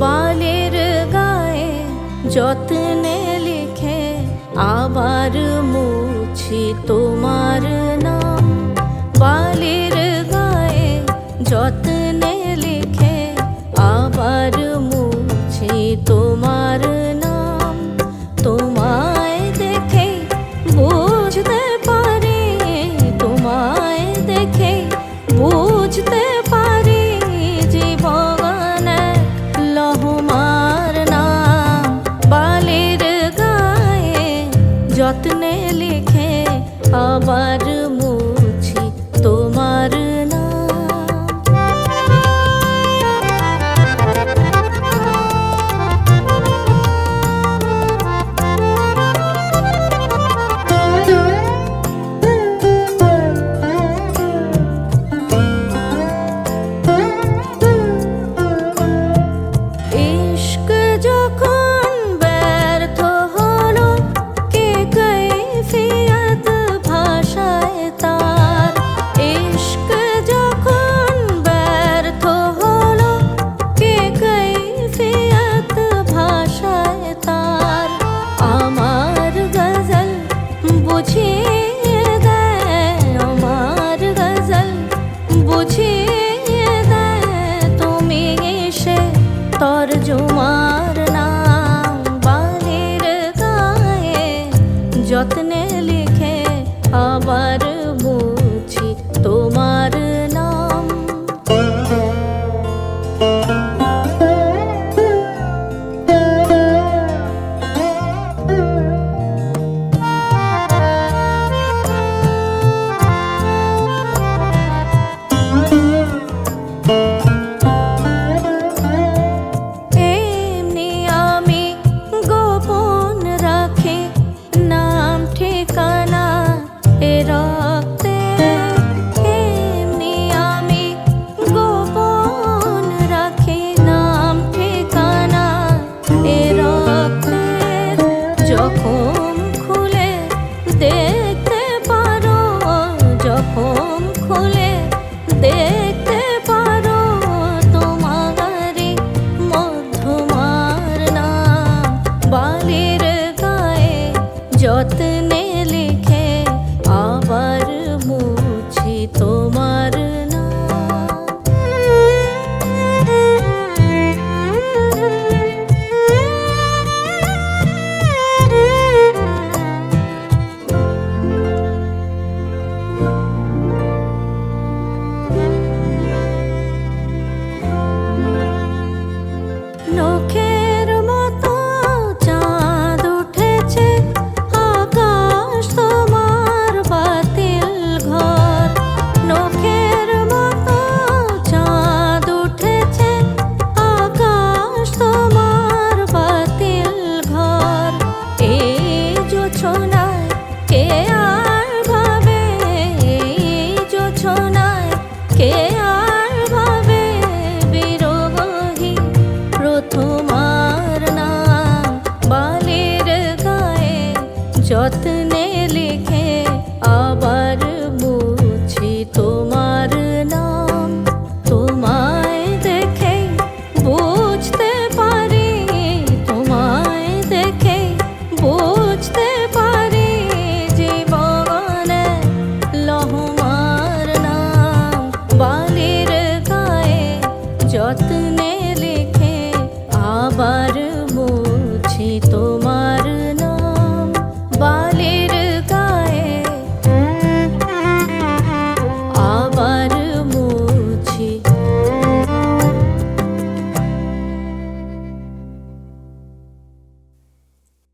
বালির গায়ে যত্নে লিখে আবার মুছি তোমার নাম। বালির গায়ে যত্নে লিখে আবার মুছি তোমার নাম। তোমায় দেখে বুঝতে পারি, তোমায় দেখে বুঝতে পারি জীবনে লহমার নাম। বালির গায়ে যত্নে লিখে আবার মুছি তোমার নাম। ইশক যখন ব্যর্থ হলো, কে কৈফিয়ত ভাষায় তার। ইশক যখন ব্যর্থ হলো, কে কৈফিয়ত ভাষায় তার। আমার গজল বুঝিয়ে দেয়, আমার গজল বুঝিয়ে দেয় তুমি সে তরজুমার নাম। বালির গায়ে যত্নে লিখে আবার মুছি তোমার নাম। এমনি আমি গোপন রাখি নাম ঠিকানা এ রক্তে। এমনি আমি গোপন রাখি নাম ঠিকানা এ রক্তে। যখন খুলে দেখতে পারো, যখন খুলে দেখতে পারো তোমারই মধ্যমার নাম। বালির গায়ে যত্নে লিখে আবার মুছি তোমার নখের মতো চাঁদ উঠেছে, আকাশ তোমার বাতিল ঘর। নখের মতো চাঁদ উঠেছে, আকাশ তোমার বাতিল ঘর। এই জোছনায় কে আর ভাবে, এই জোছনায় কে আর ভাবে বিরোহী প্রথম